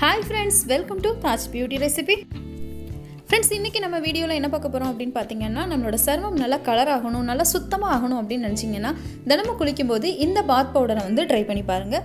Hi friends, welcome to Taj Beauty Recipe. Friends, இன்னைக்கு நம்ம வீடியோல என்ன பார்க்க போறோம் அப்படினு பாத்தீங்கன்னா நம்மளோட சருமம் நல்லா கலர் ஆகணும், நல்லா சுத்தமா ஆகணும் அப்படினு நினைச்சீங்கன்னா தினமும் குளிக்கும்போது இந்த பாத் பவுடரை வந்து ட்ரை பண்ணி பாருங்க.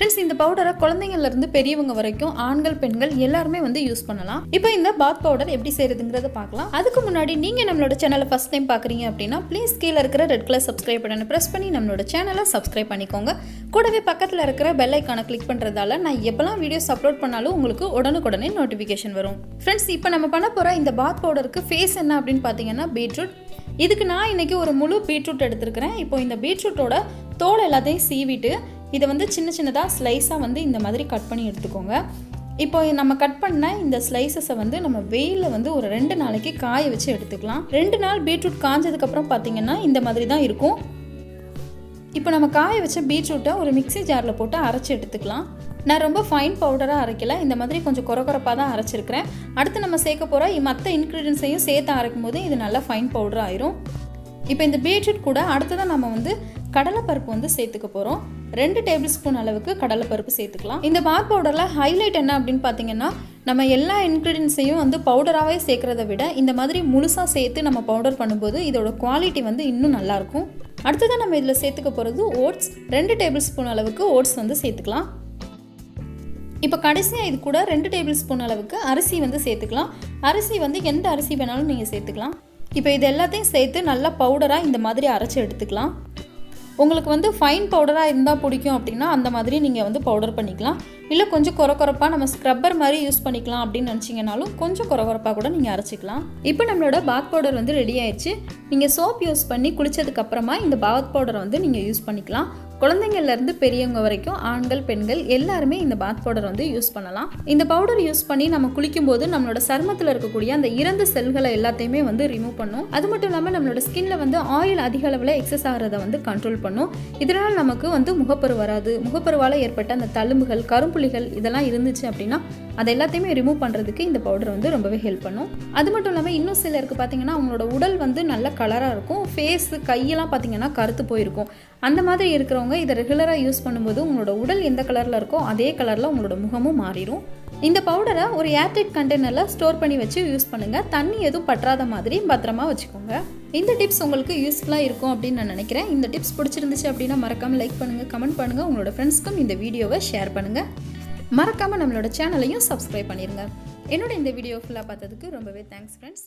Friends, இந்த பவுடரை குழந்தைங்கள்ல இருந்து பெரியவங்க வரைக்கும் ஆண்கள் பெண்கள் எல்லாரும் வந்து யூஸ் பண்ணலாம். இப்போ இந்த பாத் பவுடர் எப்படி செய்யறதுங்கறத பார்க்கலாம். அதுக்கு முன்னாடி நீங்க நம்மளோட சேனலை ஃபர்ஸ்ட் டைம் பார்க்கறீங்க அப்படினா ப்ளீஸ் கீழ இருக்கிற ரெட் கலர் சப்ஸ்கிரைப் பட்டனை பிரஸ் பண்ணி நம்மளோட சேனலை சப்ஸ்கிரைப் பண்ணிக்கோங்க. கூடவே பக்கத்துல இருக்கிற பெல் ஐகானை கிளிக் பண்றதால நான் எப்பலாம் வீடியோஸ் அப்லோட் பண்ணாலும் உங்களுக்கு உடனுக்குடனே நோட்டிஃபிகேஷன் வரும். Friends, இப்போ நம்ம பண்ண போற இந்த பாத் பவுடருக்கு ஃபேஸ் என்ன அப்படினு பாத்தீங்கன்னா பீட்ரூட். இதுக்கு நான் இன்னைக்கு ஒரு முழு பீட்ரூட் எடுத்துக்கிறேன். இப்போ இந்த பீட்ரூட்டோட தோல் எல்லாத்தையும் சீவிட்டு இதை வந்து சின்ன சின்னதாக ஸ்லைஸாக வந்து இந்த மாதிரி கட் பண்ணி எடுத்துக்கோங்க. இப்போ நம்ம கட் பண்ண இந்த ஸ்லைசஸை வந்து நம்ம வெயிலில் வந்து ஒரு 2 நாளைக்கு காய வச்சு எடுத்துக்கலாம். 2 நாள் பீட்ரூட் காஞ்சதுக்கப்புறம் பார்த்தீங்கன்னா இந்த மாதிரி தான் இருக்கும். இப்போ நம்ம காய வச்ச பீட்ரூட்டை ஒரு மிக்ஸி ஜாரில் போட்டு அரைச்சி எடுத்துக்கலாம். நான் ரொம்ப ஃபைன் பவுடராக அரைக்கல, இந்த மாதிரி கொஞ்சம் கொரகொரப்பாக தான் அரைச்சிருக்கிறேன். அடுத்து நம்ம சேர்க்க போகிற மற்ற இன்க்ரீடியன்ஸையும் சேர்த்து அரைக்கும் போது இது நல்லா ஃபைன் பவுடர் ஆயிரும். இப்போ இந்த பீட்ரூட் கூட அடுத்ததான் நம்ம வந்து கடலைப்பருப்பு வந்து சேர்த்துக்க போகிறோம். 2 டேபிள் ஸ்பூன் அளவுக்கு கடலைப்பருப்பு சேர்த்துக்கலாம். இந்த பாத் பவுடரில் ஹைலைட் என்ன அப்படின்னு பார்த்தீங்கன்னா நம்ம எல்லா இன்க்ரீடியன்ஸையும் வந்து பவுடராகவே சேர்க்குறத விட இந்த மாதிரி முழுசாக சேர்த்து நம்ம பவுடர் பண்ணும்போது இதோட குவாலிட்டி வந்து இன்னும் நல்லாயிருக்கும். அடுத்ததான் நம்ம இதில் சேர்த்துக்க போகிறது ஓட்ஸ். 2 டேபிள் ஸ்பூன் அளவுக்கு ஓட்ஸ் வந்து சேர்த்துக்கலாம். இப்போ கடைசியாக இது கூட 2 டேபிள் ஸ்பூன் அளவுக்கு அரிசி வந்து சேர்த்துக்கலாம். அரிசி வந்து எந்த அரிசி வேணாலும் நீங்கள் சேர்த்துக்கலாம். இப்போ இது எல்லாத்தையும் சேர்த்து நல்லா பவுடராக இந்த மாதிரி அரைச்சி எடுத்துக்கலாம். உங்களுக்கு வந்து ஃபைன் பவுடராக இருந்தால் பிடிக்கும் அப்படின்னா அந்த மாதிரி நீங்கள் வந்து பவுடர் பண்ணிக்கலாம். இல்லை கொஞ்சம் கொரகொரப்பாக நம்ம ஸ்க்ரப்பர் மாதிரி யூஸ் பண்ணிக்கலாம் அப்படின்னு நினச்சிங்கனாலும் கொஞ்சம் கொரகொரப்பாக கூட நீங்கள் அரைச்சிக்கலாம். இப்போ நம்மளோட பாத் பவுடர் வந்து ரெடி ஆயிடுச்சு. நீங்கள் சோப் யூஸ் பண்ணி குளித்ததுக்கப்புறமா இந்த பாத் பவுடரை வந்து நீங்கள் யூஸ் பண்ணிக்கலாம். குழந்தைங்கள்லேருந்து பெரியவங்க வரைக்கும் ஆண்கள் பெண்கள் எல்லாருமே இந்த பாத் பவுடர் வந்து யூஸ் பண்ணலாம். இந்த பவுடர் யூஸ் பண்ணி நம்ம குளிக்கும்போது நம்மளோட சருமத்தில் இருக்கக்கூடிய அந்த இறந்த செல்களை எல்லாத்தையுமே வந்து ரிமூவ் பண்ணும். அது மட்டும் இல்லாமல் நம்மளோட ஸ்கின்ல வந்து ஆயில் அதிக அளவில் எக்ஸஸ் ஆகிறத வந்து கண்ட்ரோல் பண்ணும். இதனால் நமக்கு வந்து முகப்பரு வராது. முகப்பருவால் ஏற்பட்ட அந்த தழும்புகள் கரும்புள்ளிகள் இதெல்லாம் இருந்துச்சு அப்படின்னா அதை எல்லாத்தையுமே ரிமூவ் பண்ணுறதுக்கு இந்த பவுடர் வந்து ரொம்பவே ஹெல்ப் பண்ணும். அது மட்டும் இல்லாமல் இன்னும் சிலருக்கு பார்த்தீங்கன்னா அவங்களோட உடல் வந்து நல்ல கலராக இருக்கும். ஃபேஸு கையெல்லாம் பார்த்தீங்கன்னா கருத்து போயிருக்கும். அந்த மாதிரி இருக்கிறவங்க இதை ரெகுலராக யூஸ் பண்ணும்போது உங்களோட உடல் எந்த கலரில் இருக்கோ அதே கலரில் உங்களோட முகமும் மாறிடும். இந்த பவுடரை ஒரு ஏர்டைட் கண்டெய்னரில் ஸ்டோர் பண்ணி வச்சு யூஸ் பண்ணுங்கள். தண்ணி எதுவும் பற்றாத மாதிரி பத்திரமா வச்சுக்கோங்க. இந்த டிப்ஸ் உங்களுக்கு யூஸ்ஃபுல்லாக இருக்கும் அப்படின்னு நான் நினைக்கிறேன். இந்த டிப்ஸ் பிடிச்சிருந்துச்சு அப்படின்னா மறக்காமல் லைக் பண்ணுங்கள், கமெண்ட் பண்ணுங்கள், உங்களோட ஃப்ரெண்ட்ஸ்க்கும் இந்த வீடியோவை ஷேர் பண்ணுங்கள். மறக்காமல் நம்மளோட சேனலையும் சப்ஸ்கிரைப் பண்ணிடுங்க. என்னோட இந்த வீடியோ ஃபுல்லாக பார்த்ததுக்கு ரொம்பவே தேங்க்ஸ் ஃப்ரெண்ட்ஸ்.